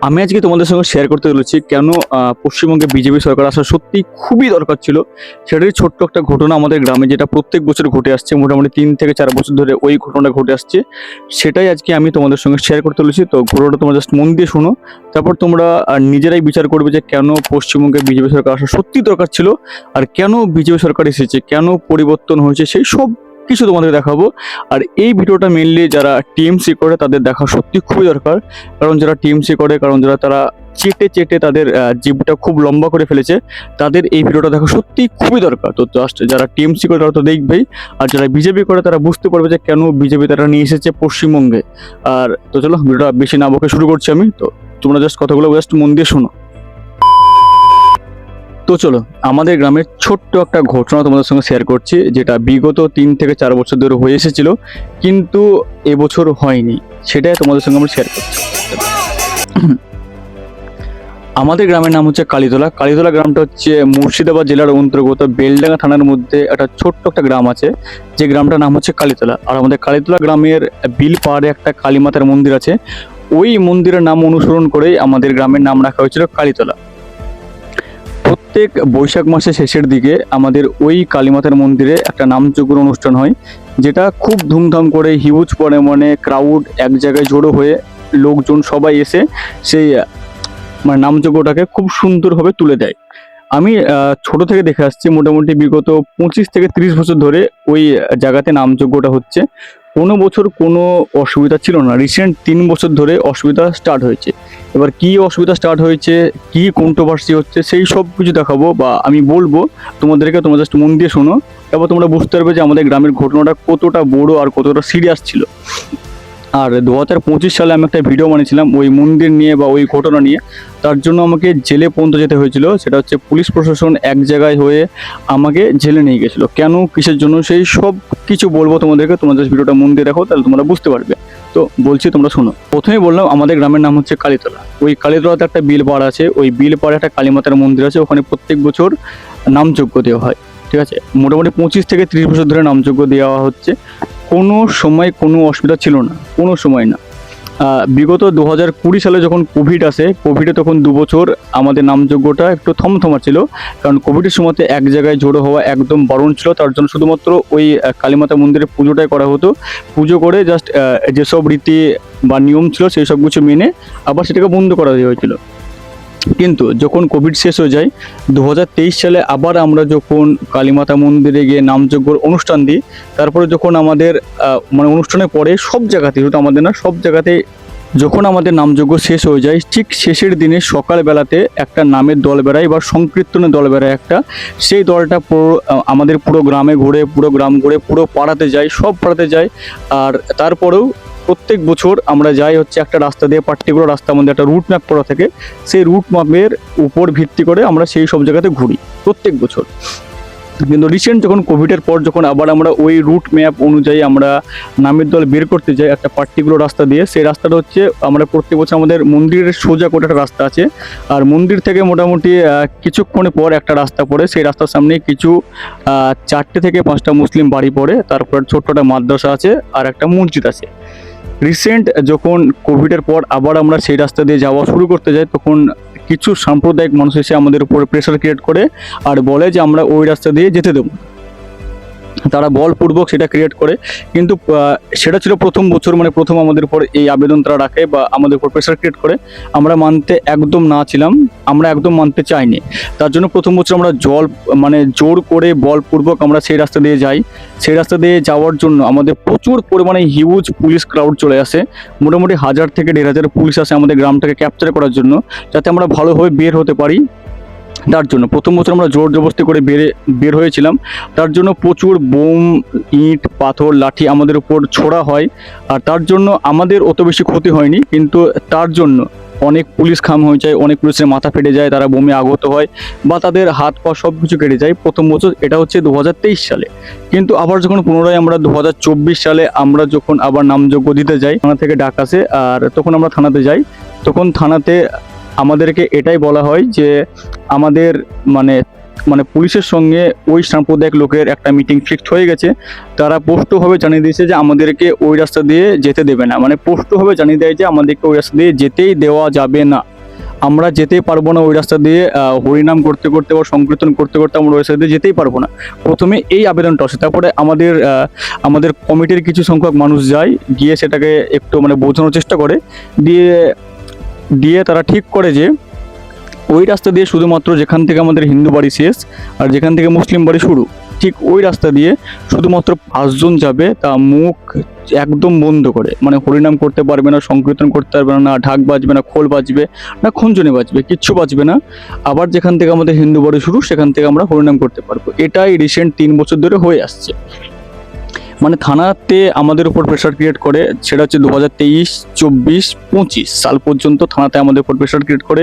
আমি আজকে তোমাদের সঙ্গে শেয়ার করতে চলেছি কেন পশ্চিমবঙ্গে বিজেপি সরকার আসা সত্যি খুবই দরকার ছিল। সেটারই ছোট্ট একটা ঘটনা আমাদের গ্রামে, যেটা প্রত্যেক বছর ঘটে আসছে, মোটামুটি 3 থেকে 4 বছর ধরে ওই ঘটনাটা ঘটে আসছে। সেটাই আজকে আমি তোমাদের সঙ্গে শেয়ার করতে চলেছি। তো ঘটনাটা তোমরা জাস্ট মন দিয়ে শোনো, তারপর তোমরা নিজেরাই বিচার করবে যে কেন পশ্চিমবঙ্গে বিজেপি সরকার আসা সত্যি দরকার ছিল, আর কেন বিজেপি সরকার এসেছে, কেন পরিবর্তন হয়েছে, সেই সব কিছু তোমাদের দেখাবো। আর এই ভিডিওটা মেনলি যারা টিএমসি করে তাদের দেখা সত্যি খুবই দরকার। কারণ যারা টিএমসি করে, কারণ যারা তারা চেটে চেটে তাদের জীবটা খুব লম্বা করে ফেলেছে, তাদের এই ভিডিওটা দেখা সত্যি খুবই দরকার। তো জাস্ট যারা টিএমসি করে তারা তো দেখবেই, আর যারা বিজেপি করে তারা বুঝতে পারবে যে কেন বিজেপি তারা নিয়ে এসেছে পশ্চিমবঙ্গে। আর তো চলো ভিডিওটা বেশি না বকে শুরু করছি আমি। তো তোমরা জাস্ট কথাগুলো জাস্ট মন দিয়ে শোনো। তো চলো, আমাদের গ্রামের ছোট্ট একটা ঘটনা তোমাদের সঙ্গে শেয়ার করছি, যেটা বিগত 3 থেকে 4 বছর ধরে হয়ে এসেছিল, কিন্তু এবছর হয়নি। সেটাই তোমাদের সঙ্গে আমরা শেয়ার করছি। আমাদের গ্রামের নাম হচ্ছে কালীতলা। কালীতলা গ্রামটা হচ্ছে মুর্শিদাবাদ জেলার অন্তর্গত বেলডাঙ্গা থানার মধ্যে একটা ছোট্ট একটা গ্রাম আছে, যে গ্রামটার নাম হচ্ছে কালীতলা। আর আমাদের কালীতলা গ্রামের বিল পাহাড়ে একটা কালী মাতার মন্দির আছে। ওই মন্দিরের নাম অনুসরণ করেই আমাদের গ্রামের নাম রাখা হয়েছিল কালীতলা। প্রত্যেক বৈশাখ মাসের শেষের দিকে আমাদের ওই কালীমাতার মন্দিরে একটা নামযজ্ঞের অনুষ্ঠান হয়, যেটা খুব ধুমধাম করে হিউজ পরিমাণে ক্রাউড এক জায়গায় জড়ো হয়ে লোকজন সবাই এসে সেই মানে নামযজ্ঞটাকে খুব সুন্দরভাবে তুলে দেয়। আমি ছোট থেকে দেখে আসছি, মোটামুটি বিগত 25 থেকে 30 বছর ধরে ওই জায়গাতে নামযজ্ঞটা হচ্ছে। কোনো বছর কোনো অসুবিধা ছিল না। রিসেন্ট 3 বছর ধরে অসুবিধা স্টার্ট হয়েছে। এবার কি অসুবিধা স্টার্ট হয়েছে, কি কন্ট্রোভার্সি হচ্ছে, সেই সব কিছু দেখাবো বা আমি বলবো তোমাদেরকে। তোমরা জাস্ট মন দিয়ে শোনো, তারপর তোমরা বুঝতে পারবে যে আমাদের গ্রামের ঘটনাটা কতটা বড় আর কতটা সিরিয়াস ছিল। আর 2025 সালে আমি একটা ভিডিও বানিয়েছিলাম ওই মন্দির নিয়ে বা ওই ঘটনা নিয়ে। তার জন্য আমাকে জেলে পর্যন্ত যেতে হয়েছিল। সেটা হচ্ছে পুলিশ প্রশাসন এক জায়গায় হয়ে আমাকে জেলে নিয়ে গেছিলো। কেন, কিসের জন্য, সেই সব কিছু বলবো তোমাদেরকে। তোমরা জাস্ট ভিডিওটা মন দিয়ে দেখো, তাহলে তোমরা বুঝতে পারবে। তো বলছি, তোমরা শোনো। প্রথমেই বললাম আমাদের গ্রামের নাম হচ্ছে কালীতলা। ওই কালীতলাতে একটা বিল পাড় আছে, ওই বিল পাড়ে একটা কালীমাতার মন্দির আছে। ওখানে প্রত্যেক বছর নামযজ্ঞ দেওয়া হয়। ঠিক আছে, মোটামুটি 25 থেকে 30 বছর ধরে নামযজ্ঞ দেওয়া হচ্ছে। কোনো সময় কোনো অসুবিধা ছিল না, কোনো সময় না। বিগত 2020 সালে যখন কোভিড আসে, কোভিডে তখন 2 বছর আমাদের নামযজ্ঞটা একটু থমথমা ছিল। কারণ কোভিডের সময়তে এক জায়গায় জড়ো হওয়া একদম বারণ ছিল। তার জন্য শুধুমাত্র ওই কালীমাতা মন্দিরে পুজোটাই করা হতো। পুজো করে জাস্ট যেসব রীতি বা নিয়ম ছিল সেই সব কিছু মেনে আবার সেটাকে বন্ধ করা হয়েছিল। কিন্তু যখন কোভিড শেষ হয়ে যায় 2023 সালে, আবার আমরা যখন কালীমাতা মন্দিরে গিয়ে নামযজ্ঞর অনুষ্ঠান দিই, তারপরে যখন আমাদের মানে অনুষ্ঠানের পরে সব জায়গাতে, শুধু আমাদের না, সব জায়গাতে যখন আমাদের নামযজ্ঞ শেষ হয়ে যায়, ঠিক শেষের দিনে সকালবেলাতে একটা নামের দল বেড়ায় বা সংকীর্তনের দল বেড়ায় একটা। সেই দলটা পুরো আমাদের পুরো গ্রামে ঘুরে, পুরো গ্রাম ঘুরে, পুরো পাড়াতে যায়, সব পাড়াতে যায়। আর তারপরেও প্রত্যেক বছর আমরা যাই হচ্ছে একটা রাস্তা দিয়ে, পার্টিকুলার রাস্তা, আমাদের একটা রুট ম্যাপ করা থাকে। সেই রুট ম্যাপের উপর ভিত্তি করে আমরা সেই সব জায়গাতে ঘুরি প্রত্যেক বছর। কিন্তু রিসেন্ট যখন কোভিডের পর যখন আবার আমরা ওই রুট ম্যাপ অনুযায়ী আমরা নামের দল বের করতে যাই একটা পার্টিকুলার রাস্তা দিয়ে, সেই রাস্তাটা হচ্ছে আমরা প্রত্যেক বছর আমাদের মন্দিরের সোজা করে একটা রাস্তা আছে। আর মন্দির থেকে মোটামুটি কিছুক্ষণে পর একটা রাস্তা পড়ে, সেই রাস্তার সামনে কিছু 4টে থেকে 5টা মুসলিম বাড়ি পড়ে। তারপর ছোট্ট একটা মাদ্রাসা আছে আর একটা মসজিদ আছে। রিসেন্ট যখন কোভিডের পর আবার আমরা সেই রাস্তা দিয়ে যাওয়া শুরু করতে যাই, তখন কিছু সাম্প্রদায়িক মানুষ এসে আমাদের উপরে প্রেশার ক্রিয়েট করে আর বলে যে আমরা ওই রাস্তা দিয়ে যেতে দেবো। তারা বলপূর্বক সেটা ক্রিয়েট করে। কিন্তু সেটা ছিল প্রথম বছর, মানে প্রথম আমাদের উপর এই আবেদন তারা রাখে বা আমাদের উপর প্রেশার ক্রিয়েট করে। আমরা মানতে একদম না ছিলাম, আমরা একদম মানতে চাইনি। তার জন্য প্রথম বছর আমরা জোর করে বলপূর্বক আমরা সেই রাস্তা দিয়ে যাই। সেই রাস্তা দিয়ে যাওয়ার জন্য আমাদের প্রচুর পরিমাণে হিউজ পুলিশ ক্রাউড চলে আসে। মোটামুটি 1000 থেকে 1500 পুলিশ আসে আমাদের গ্রামটাকে ক্যাপচার করার জন্য, যাতে আমরা ভালোভাবে বের হতে পারি। তার জন্য প্রথম বছর আমরা জোর জবরদস্তি করে বের হয়েছিলাম। তার জন্য প্রচুর বোম, ইট, পাথর, লাঠি আমাদের উপর ছোড়া হয়। আর তার জন্য আমাদের অত বেশি ক্ষতি হয়নি, কিন্তু তার জন্য অনেক পুলিশ খাম হয়ে যায়, অনেক পুলিশের মাথা ফেটে যায়, তারা বোমে আহত হয় বা তাদের হাত পা সব কিছু কেটে যায় প্রথম বছর। এটা হচ্ছে 2023 সালে। কিন্তু আবার যখন পুনরায় আমরা 2024 সালে আমরা যখন আবার নামযজ্ঞ দিতে যাই, থানা থেকে ডাক আসে। আর তখন আমরা থানাতে যাই। তখন থানাতে আমাদেরকে এটাই বলা হয় যে আমাদের মানে মানে পুলিশের সঙ্গে ওই সাম্প্রদায়িক লোকের একটা মিটিং ফিক্সড হয়ে গেছে। তারা স্পষ্টভাবে জানিয়ে দিয়েছে যে আমাদেরকে ওই রাস্তা দিয়ে যেতে দেবে না, মানে স্পষ্টভাবে জানিয়ে দেয় যে আমাদেরকে ওই রাস্তা দিয়ে যেতেই দেওয়া যাবে না, আমরা যেতেই পারবো না ওই রাস্তা দিয়ে। হরিনাম করতে করতে বা সংকীর্তন করতে করতে আমরা ওই রাস্তা দিয়ে যেতেই পারবো না। প্রথমে এই আবেদনটা আসে, তারপরে আমাদের কমিটির কিছু সংখ্যক মানুষ যায়, গিয়ে সেটাকে একটু মানে বোঝানোর চেষ্টা করে, দিয়ে দিয়ে তারা ঠিক করে যে ওই রাস্তা দিয়ে শুধুমাত্র যেখান থেকে আমাদের হিন্দু বাড়ি শেষ আর যেখান থেকে মুসলিম বাড়ি শুরু, ঠিক ওই রাস্তা দিয়ে শুধুমাত্র 5 জন যাবে, তা মুখ একদম বন্ধ করে, মানে হরিনাম করতে পারবে না, সংকীর্তন করতে পারবে না, ঢাক বাজবে না, খোল বাজবে না, খুঞ্জনি বাজবে, কিচ্ছু বাজবে না। আবার যেখান থেকে আমাদের হিন্দু বাড়ি শুরু সেখান থেকে আমরা হরিনাম করতে পারবো। এটাই রিসেন্ট 3 বছর ধরে হয়ে আসছে। মানে থানাতে আমাদের উপর প্রেশার ক্রিয়েট করে, সেটা হচ্ছে 2023, 24, 25 সাল পর্যন্ত থানাতে আমাদের উপর প্রেশার ক্রিয়েট করে,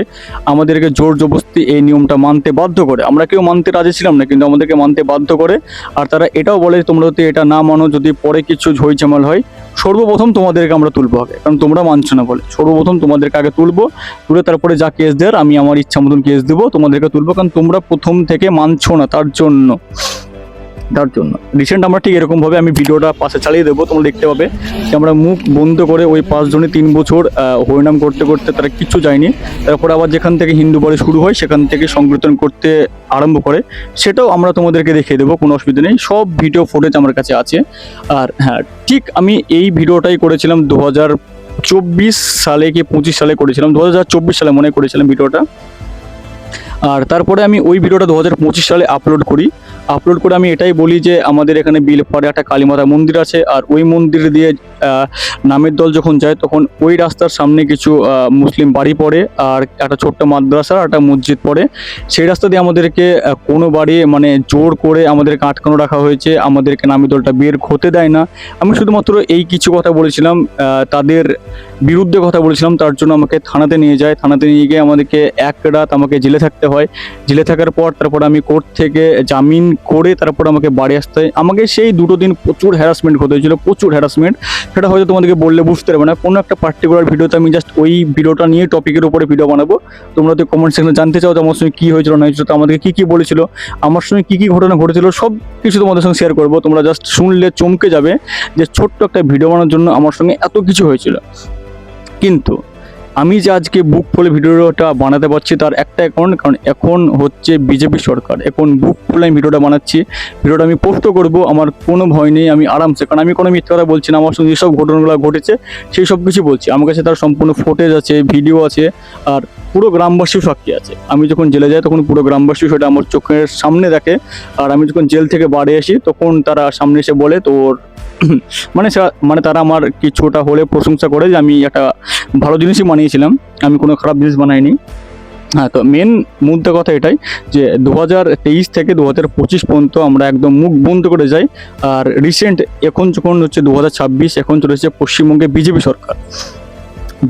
আমাদেরকে জোর জবরদস্তি এই নিয়মটা মানতে বাধ্য করে। আমরা কেউ মানতে রাজি ছিলাম না, কিন্তু আমাদেরকে মানতে বাধ্য করে। আর তারা এটাও বলে তোমরা যদি এটা না মানো, যদি পরে কিছু ঝইঝামেল হয়, সর্বপ্রথম তোমাদেরকে আমরা তুলবো আগে, কারণ তোমরা মানছো না বলে। সর্বপ্রথম তোমাদেরকে আগে তুলবো, তুলে তারপরে যা কেস দেওয়ার আমি আমার ইচ্ছা মতন কেস দেবো, তোমাদেরকে তুলবো, কারণ তোমরা প্রথম থেকে মানছো না। তার জন্য রিসেন্ট আমরা ঠিক এরকমভাবে আমি ভিডিওটা পাশে চালিয়ে দেবো, তোমরা দেখতে পাবে যে আমরা মুখ বন্ধ করে ওই 5 জনে 3 বছর হরিনাম করতে করতে তারা কিচ্ছু যায়নি। তারপরে আবার যেখান থেকে হিন্দু বাড়ি শুরু হয় সেখান থেকে সংকীর্তন করতে আরম্ভ করে, সেটাও আমরা তোমাদেরকে দেখিয়ে দেবো, কোনো অসুবিধা নেই। সব ভিডিও ফুটেজ আমার কাছে আছে। আর হ্যাঁ, ঠিক আমি এই ভিডিওটাই করেছিলাম 2024 সালে কি 25 সালে করেছিলাম, 2024 সালে মনে করেছিলাম ভিডিওটা। আর তারপরে আমি ওই ভিডিওটা 2025 সালে আপলোড করে আমি এটাই বলি যে আমাদের এখানে বিলপাড়ে একটা কালীমাতা মন্দির আছে, আর ওই মন্দির দিয়ে নামের দল যখন যায় তখন ওই রাস্তার সামনে কিছু মুসলিম বাড়ি পড়ে, আর একটা ছোট্ট মাদ্রাসা, একটা মসজিদ পড়ে। সেই রাস্তা দিয়ে আমাদেরকে কোনো বাড়ি মানে জোর করে আমাদেরকে আটকানো রাখা হয়েছে, আমাদেরকে নামের দলটা বের হতে দেয় না। আমি শুধুমাত্র এই কিছু কথা বলেছিলাম, তাদের বিরুদ্ধে কথা বলেছিলাম, তার জন্য আমাকে থানাতে নিয়ে যায়। থানাতে নিয়ে গিয়ে আমাদেরকে 1 রাত আমাকে জেলে থাকতে হয়। জেলে থাকার তারপর আমি কোর্ট থেকে জামিন করে তারপর আমাকে বাড়ি আসতে হয়। আমাকে সেই 2 দিন প্রচুর হ্যারাসমেন্ট হতে হয়েছিল, প্রচুর হ্যারাসমেন্ট। সেটা হয়তো তোমাদেরকে বললে বুঝতে পারবে না। কোনো একটা পার্টিকুলার ভিডিওতে আমি জাস্ট ওই ভিডিওটা নিয়ে টপিকের উপরে ভিডিও বানাবো। তোমরা তো কমেন্ট সেকশনে জানতে চাও যে আমার সঙ্গে কী হয়েছিল না হয়েছিল, তো আমাদেরকে কী কী বলেছিল, আমার সঙ্গে কী কী ঘটনা ঘটেছিল, সব কিছু তোমাদের সঙ্গে শেয়ার করবো। তোমরা জাস্ট শুনলে চমকে যাবে যে ছোট্ট একটা ভিডিও বানানোর জন্য আমার সঙ্গে এত কিছু হয়েছিল। কিন্তু আমি যে আজকে বুক ফুলে ভিডিওটা বানাতে পারছি তার একটা কারণ এখন হচ্ছে বিজেপি সরকার। এখন বুক ফুলে আমি ভিডিওটা বানাচ্ছি, ভিডিওটা আমি পোস্টও করবো, আমার কোনো ভয় নেই, আমি আরামসে, কারণ আমি কোনো মিথ্যা কথা বলছি না। আমার সঙ্গে যেসব ঘটনাগুলো ঘটেছে সেই সব কিছু বলছি, আমার কাছে তার সম্পূর্ণ ফুটেজ আছে, ভিডিও আছে, আর পুরো গ্রামবাসীও সাক্ষী আছে। আমি যখন জেলে যাই তখন পুরো গ্রামবাসী সেটা আমার চোখের সামনে দেখে, আর আমি যখন জেল থেকে বাড়ি আসি তখন তারা সামনে এসে বলে তোর মানে তারা আমার কিছুটা হলে প্রশংসা করে যে আমি একটা ভালো জিনিসই বানিয়েছিলাম, আমি কোনো খারাপ জিনিস বানাইনি। হ্যাঁ, তো মেন মুদ্রা কথা এটাই যে 2023 থেকে 2025 পর্যন্ত আমরা একদম মুখ বন্ধ করে যাই। আর রিসেন্ট এখন যখন হচ্ছে 2026, এখন চলেছে পশ্চিমবঙ্গে বিজেপি সরকার।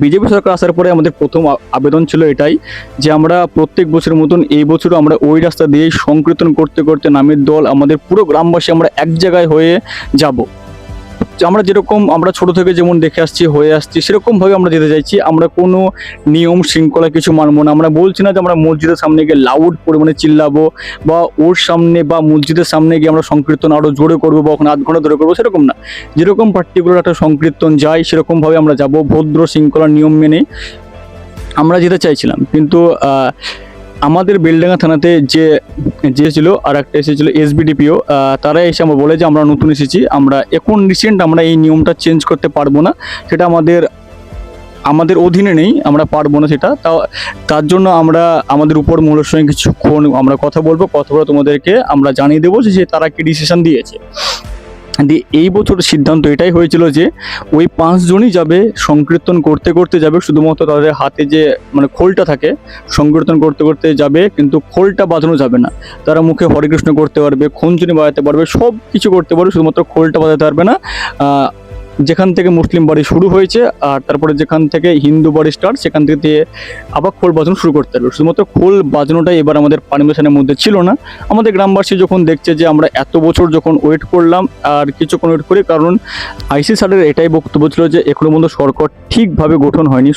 বিজেপি সরকার আসার পরে আমাদের প্রথম আবেদন ছিল এটাই যে আমরা প্রত্যেক বছরের মতন এই বছরও আমরা ওই রাস্তা দিয়েই সংকীর্তন করতে করতে নামের দল আমাদের পুরো গ্রামবাসী আমরা এক জায়গায় হয়ে যাব। আমরা যেরকম আমরা ছোট থেকে যেমন দেখে আসছি হয়ে আসছি সেরকমভাবে আমরা যেতে চাইছি। আমরা কোনো নিয়ম শৃঙ্খলা কিছু মানবো না। আমরা বলছি না যে আমরা মসজিদের সামনে গিয়ে লাউড পরিমাণে চিল্লাবো, বা ওর সামনে বা মসজিদের সামনে গিয়ে আমরা সংকীর্তন আরও জোরে করবো বা ওখানে 1/2 ঘন্টা ধরে করবো, সেরকম না। যেরকম পার্টিকুলার একটা সংকীর্তন যায় সেরকমভাবে আমরা যাব, ভদ্র শৃঙ্খলার নিয়ম মেনে আমরা যেতে চাইছিলাম। কিন্তু আমাদের বেলডাঙ্গা থানাতে যে ছিল আর একটা এসেছিলো এসবিডিপিও, তারা এসে আমরা বলে যে আমরা নতুন এসেছি, আমরা এখন রিসেন্ট আমরা এই নিয়মটা চেঞ্জ করতে পারবো না, সেটা আমাদের অধীনে নেই, আমরা পারবো না সেটা। তার জন্য আমরা আমাদের উপর মূলের সঙ্গে কিছুক্ষণ আমরা কথা বলবো, কথা বলে তোমাদেরকে আমরা জানিয়ে দেবো যে তারা কি ডিসিশন দিয়েছে। দিয়ে এই বছর সিদ্ধান্ত এটাই হয়েছিল যে ওই 5 জনই যাবে, সংকীর্তন করতে করতে যাবে, শুধুমাত্র তাদের হাতে যে মানে খোলটা থাকে সংকীর্তন করতে করতে যাবে, কিন্তু খোলটা বাজানো যাবে না। তারা মুখে হরে কৃষ্ণ করতে পারবে, খুঞ্জনি বাজাতে পারবে, সব কিছু করতে পারবে, শুধুমাত্র খোলটা বাজাতে পারবে না। যেখান থেকে মুসলিম বাড়ি শুরু হয়েছে আর তারপরে যেখান থেকে হিন্দু বাড়ি স্টার্ট সেখান থেকে আবার খোল বাজানো শুরু করতে হবে। শুধুমাত্র খোল বাজানোটাই এবার আমাদের পারমিশনের মধ্যে ছিল না। আমাদের গ্রামবাসী যখন দেখছে যে আমরা এত বছর যখন ওয়েট করলাম আর কিছুক্ষণ ওয়েট করি, কারণ আইসি স্যারের এটাই বক্তব্য ছিল যে এখনো পর্যন্ত সরকার ঠিকভাবে গঠন হয়নি,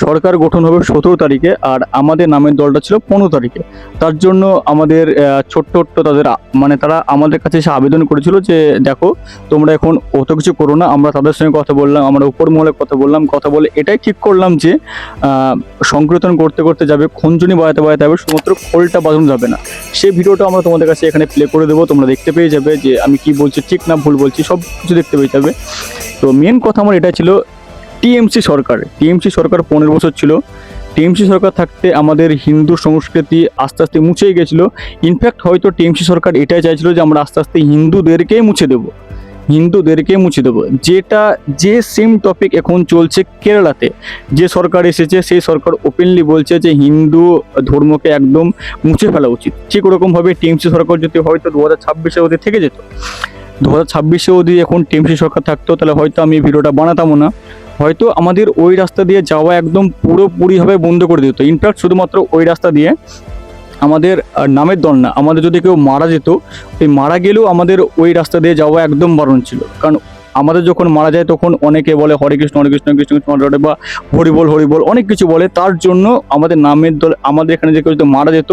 সরকার গঠন হবে 17 তারিখে আর আমাদের নামের দলটা ছিল 15 তারিখে। তার জন্য আমাদের ছোট্ট তাদের মানে তারা আমাদের কাছে এসে আবেদন করেছিল যে দেখো তোমরা এখন অত কিছু করো না। আমরা তাদের সঙ্গে কথা বললাম, আমরা উপর মহলে কথা বলে এটাই ঠিক করলাম যে সংকীর্তন করতে করতে যাবে, খঞ্জনি বাজাতে হবে, শুধুমাত্র খোলটা বাজানো যাবে না। সেই ভিডিওটা আমরা তোমাদের কাছে এখানে প্লে করে দেবো, তোমরা দেখতে পেয়ে যাবে যে আমি কি বলছি, ঠিক না ভুল বলছি, সব কিছু দেখতে পেয়ে যাবে। তো মেন কথা আমার এটা ছিল, টিএমসি সরকার 15 বছর ছিল। টিএমসি সরকার থাকতে আমাদের হিন্দু সংস্কৃতি আস্তে আস্তে মুছেই গেছিলো। ইনফ্যাক্ট হয়তো টিএমসি সরকার এটাই চাইছিল যে আমরা আস্তে আস্তে হিন্দুদেরকেই মুছে দেবো। যেটা যে সেম টপিক এখন চলছে কেরালাতে, যে সরকার এসেছে সেই সরকার ওপেনলি বলছে যে হিন্দু ধর্মকে একদম মুছে ফেলা উচিত। ঠিক ওরকমভাবে টিএমসি সরকার যদি হয়তো 2026-এ ওদের থেকে যেত, 2026-এ যদি এখন টিএমসি সরকার থাকতো তাহলে হয়তো আমি ভিডিওটা বানাতামও না। হয়তো আমাদের ওই রাস্তা দিয়ে যাওয়া একদম পুরোপুরিভাবে বন্ধ করে দিত। ইনফ্যাক্ট শুধুমাত্র ওই রাস্তা দিয়ে আমাদের নামের দল না, আমাদের যদি কেউ মারা যেত, ওই মারা গেলেও আমাদের ওই রাস্তা দিয়ে যাওয়া একদম বারণ ছিল। কারণ আমাদের যখন মারা যায় তখন অনেকে বলে হরে কৃষ্ণ কৃষ্ণ কৃষ্ণ বা হরিবল অনেক কিছু বলে। তার জন্য আমাদের নামের দল, আমাদের এখানে যে কেউ যদি মারা যেত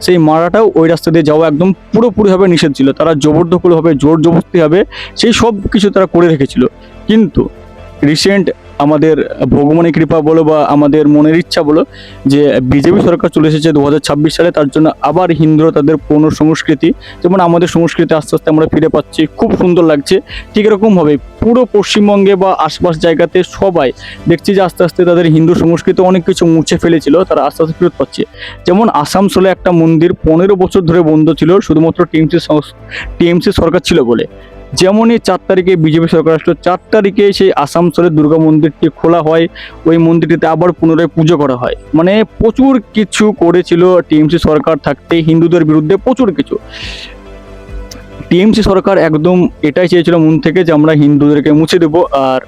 সেই মারাটাও ওই রাস্তা দিয়ে যাওয়া একদম পুরোপুরিভাবে নিষেধ ছিল। তারা জবরদখলভাবে জোর জবরদস্তি হবে সেই সব কিছু তারা করে রেখেছিল। কিন্তু রিসেন্ট আমাদের ভগবানের কৃপা বলো বা আমাদের মনের ইচ্ছা বলো যে বিজেপি সরকার চলে এসেছে 2026 সালে, তার জন্য আবার হিন্দুরা তাদের পুনঃসংস্কৃতি, যেমন আমাদের সংস্কৃতি আস্তে আস্তে আমরা ফিরে পাচ্ছি, খুব সুন্দর লাগছে। ঠিক এরকমভাবে পুরো পশ্চিমবঙ্গে বা আশপাশ জায়গাতে সবাই দেখছি যে আস্তে আস্তে তাদের হিন্দু সংস্কৃতি অনেক কিছু মুছে ফেলেছিল, তারা আস্তে আস্তে ফেরত পাচ্ছে। যেমন আসানসোলে একটা মন্দির 15 বছর ধরে বন্ধ ছিল শুধুমাত্র টিএমসি সরকার ছিল বলে। যেমনই 4 তারিখে বিজেপি সরকার আসলো, 4 তারিখে সেই আসানসোলের দুর্গা মন্দিরটি খোলা হয়, ওই মন্দিরটিতে আবার পুনরায় পুজো করা হয়। মানে প্রচুর কিছু করেছিল টিএমসি সরকার থাকতে হিন্দুদের বিরুদ্ধে, প্রচুর কিছু। টিএমসি সরকার একদম এটাই চেয়েছিল মন থেকে যে আমরা হিন্দুদেরকে মুছে দেবো আর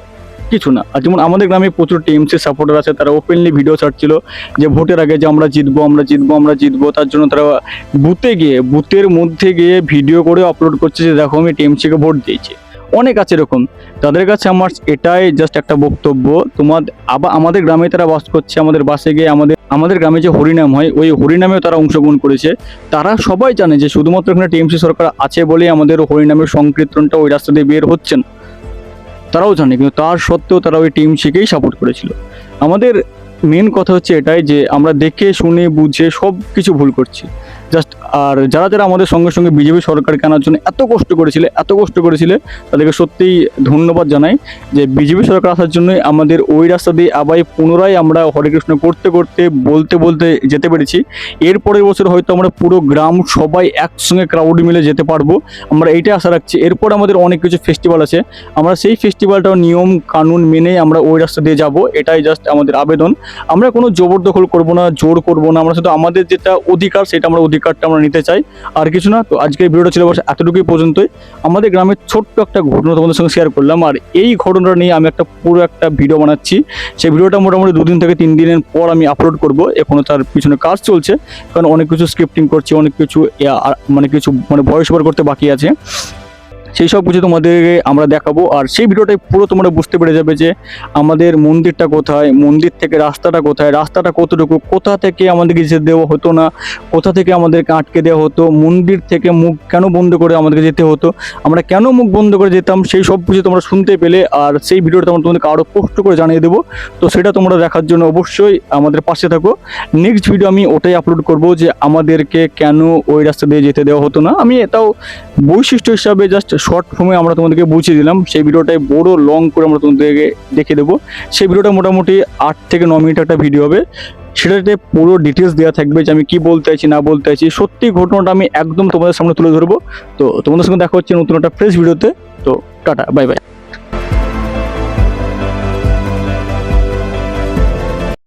কিছু না। আর যেমন আমাদের গ্রামে প্রচুর টিএমসি সাপোর্টার আছে, তারা ওপেনলি ভিডিও ছাড়ছিল যে ভোটের আগে যে আমরা জিতবো। তার জন্য তারা বুথের মধ্যে গিয়ে ভিডিও করে আপলোড করছে যে দেখো আমি টিএমসিকে ভোট দিয়েছি। অনেক আছে এরকম। তাদের কাছে আমার এটাই জাস্ট একটা বক্তব্য, আবার আমাদের গ্রামে তারা বাস করছে, আমাদের বাসে গিয়ে আমাদের গ্রামে যে হরিনাম হয় ওই হরিনামেও তারা অংশগ্রহণ করেছে। তারা সবাই জানে যে শুধুমাত্র এখানে টিএমসি সরকার আছে বলেই আমাদের হরিনামের সংকীর্তনটা ওই রাস্তা দিয়ে বের হচ্ছে না, তারাও জানে। কিন্তু তার সত্ত্বেও তারা ওই টিএমসিকেই সাপোর্ট করেছিল। আমাদের মেন কথা হচ্ছে এটাই যে আমরা দেখে শুনে বুঝে সব কিছু ভুল করছি জাস্ট। আর যারা আমাদের সঙ্গে সঙ্গে বিজেপি সরকারকে আনার জন্য এত কষ্ট করেছিলে তাদেরকে সত্যিই ধন্যবাদ জানাই যে বিজেপি সরকার আসার জন্যই আমাদের ওই রাস্তা দিয়ে আবার পুনরায় আমরা হরে কৃষ্ণ করতে বলতে যেতে পেরেছি। এরপরের বছর হয়তো আমরা পুরো গ্রাম সবাই একসঙ্গে ক্রাউড মিলে যেতে পারবো, আমরা এইটাই আশা রাখছি। এরপর আমাদের অনেক কিছু ফেস্টিভ্যাল আছে, আমরা সেই ফেস্টিভ্যালটাও নিয়ম কানুন মেনে আমরা ওই রাস্তা দিয়ে যাব, এটাই জাস্ট আমাদের আবেদন। আমরা কোনো জবরদখল করবো না, জোর করবো না, আমরা শুধু আমাদের যেটা অধিকার সেটা অধিকারটা আমরা নিতে চাই, আর কিছু না। তো আজকের ভিডিওটা ছিল বস এতটুকুই পর্যন্তই। আমাদের গ্রামের ছোট্ট একটা ঘটনা তোমাদের সঙ্গে শেয়ার করলাম, আর এই ঘটনাটা নিয়ে আমি পুরো একটা ভিডিও বানাচ্ছি। সেই ভিডিওটা মোটামুটি 2 দিন থেকে 3 দিনের পর আমি আপলোড করব। এখনো তার পিছনে কাজ চলছে, কারণ অনেক কিছু স্ক্রিপ্টিং করছি, অনেক কিছু ভয়েস ওভার করতে বাকি আছে। সেই সব কিছু তোমাদেরকে আমরা দেখাবো, আর সেই ভিডিওটাই পুরো তোমরা বুঝতে পেরে যাবে যে আমাদের মন্দিরটা কোথায়, মন্দির থেকে রাস্তাটা কোথায়, রাস্তাটা কতটুকু, কোথা থেকে আমাদেরকে যেতে দেওয়া হতো না, কোথা থেকে আমাদেরকে আটকে দেওয়া হতো, মন্দির থেকে মুখ কেন বন্ধ করে আমাদেরকে যেতে হতো, আমরা কেন মুখ বন্ধ করে যেতাম, সেই সব কিছু তোমরা শুনতে পেলে। আর সেই ভিডিওটা তোমাদেরকে আরও পোস্ট করে জানিয়ে দেবো। তো সেটা তোমরা দেখার জন্য অবশ্যই আমাদের পাশে থাকো। নেক্সট ভিডিও আমি ওটাই আপলোড করব যে আমাদেরকে কেন ওই রাস্তা দিয়ে যেতে দেওয়া হতো না। আমি এটাও বৈশিষ্ট্য হিসাবে জাস্ট শর্ট ফর্মে আমরা তোমাদেরকে বুঝিয়ে দিলাম। সেই ভিডিওটাই বড় লং করে আমরা তোমাদেরকে দেখে দেবো। সেই ভিডিওটা মোটামুটি 8 থেকে 9 মিনিট একটা ভিডিও হবে, সেটাতে পুরো ডিটেলস দেওয়া থাকবে যে আমি কি বলতে চাইছি না বলতে চাইছি, সত্যি ঘটনাটা আমি একদম তোমাদের সামনে তুলে ধরবো। তো তোমাদের সঙ্গে দেখা হচ্ছে নতুন একটা ফ্রেশ ভিডিওতে। তো টাটা, বাই বাই।